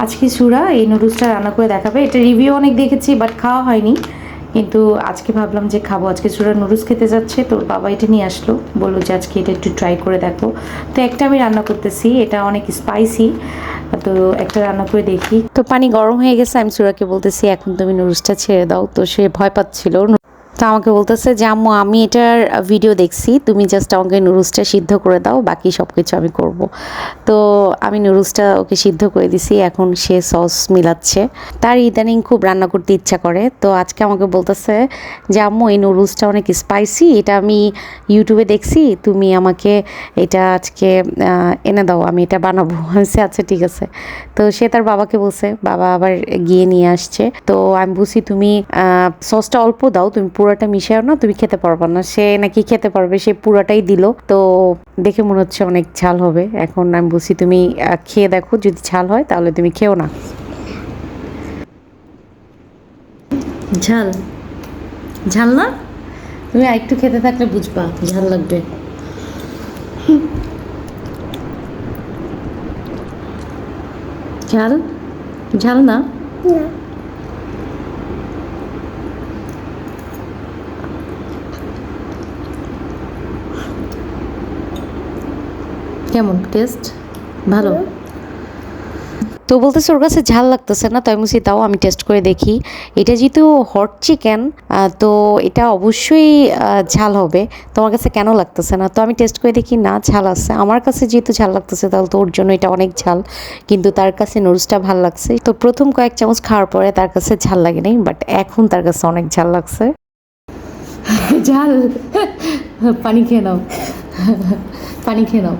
আজকে সুরা এই নুডলসটা রান্না করে দেখাবে। এটা রিভিউ অনেক দেখেছি বাট খাওয়া হয়নি, কিন্তু আজকে ভাবলাম যে খাবো। আজকে সুরা নুডলস খেতে যাচ্ছে, তোর বাবা এটা নিয়ে আসলো, বললো যে আজকে এটা একটু ট্রাই করে দেখো। তো একটা আমি রান্না করতেছি, এটা অনেক স্পাইসি, তো একটা রান্না করে দেখি। তো পানি গরম হয়ে গেছে, আমি সুরাকে বলতেছি এখন তুমি নুডলসটা ছেড়ে দাও। তো সে ভয় পাচ্ছিল, তো আমাকে বলতেছে যে আম্মু আমি এটার ভিডিও দেখছি, তুমি জাস্ট আমাকে নুডলসটা সিদ্ধ করে দাও, বাকি সব কিছু আমি করব। তো আমি নুডলসটা ওকে সিদ্ধ করে দিছি, এখন সে সস মিলাচ্ছে। তার ইদানিং খুব রান্না করতে ইচ্ছা করে, তো আজকে আমাকে বলতেছে যে আম্মু এই নুডলসটা অনেক স্পাইসি, এটা আমি ইউটিউবে দেখছি, তুমি আমাকে এটা আজকে এনে দাও, আমি এটা বানাবো। আমি আচ্ছা ঠিক আছে। তো সে তার বাবাকে বলছে, বাবা আবার গিয়ে নিয়ে আসছে। তো আমি বলছি তুমি সসটা অল্প দাও, তুমি পুরাটা মিশাও না, তুমি খেতে পারবা না। সে নাকি খেতে পারবে, সে পুরাটাই দিল। তো দেখে মনে হচ্ছে অনেক ঝাল হবে। এখন আমি বলছি তুমি খেয়ে দেখো, যদি ঝাল হয় তাহলে তুমি খেও না। ঝাল ঝাল না, তুমি আরেকটু খেতে থাকলে বুঝবা ঝাল লাগবে। ঝাল ঝাল না, কেমন টেস্ট? ভালো। তো বলতেছে ওর কাছে ঝাল লাগতেছে না, তো আমি বলছি তাও আমি টেস্ট করে দেখি। এটা যেহেতু হট চিকেন, তো এটা অবশ্যই ঝাল হবে। তোমার কাছে কেন লাগতেছে না? তো আমি টেস্ট করে দেখি, না ঝাল আছে। আমার কাছে যেহেতু ঝাল লাগতেছে তাহলে তো ওর জন্য এটা অনেক ঝাল, কিন্তু তার কাছে নুডলসটা ভাল লাগছে। তো প্রথম কয়েক চামচ খাওয়ার পরে তার কাছে ঝাল লাগে নাই, বাট এখন তার কাছে অনেক ঝাল লাগছে। ঝাল পানি খেয়ে নাও, পানি খেয়ে নাও।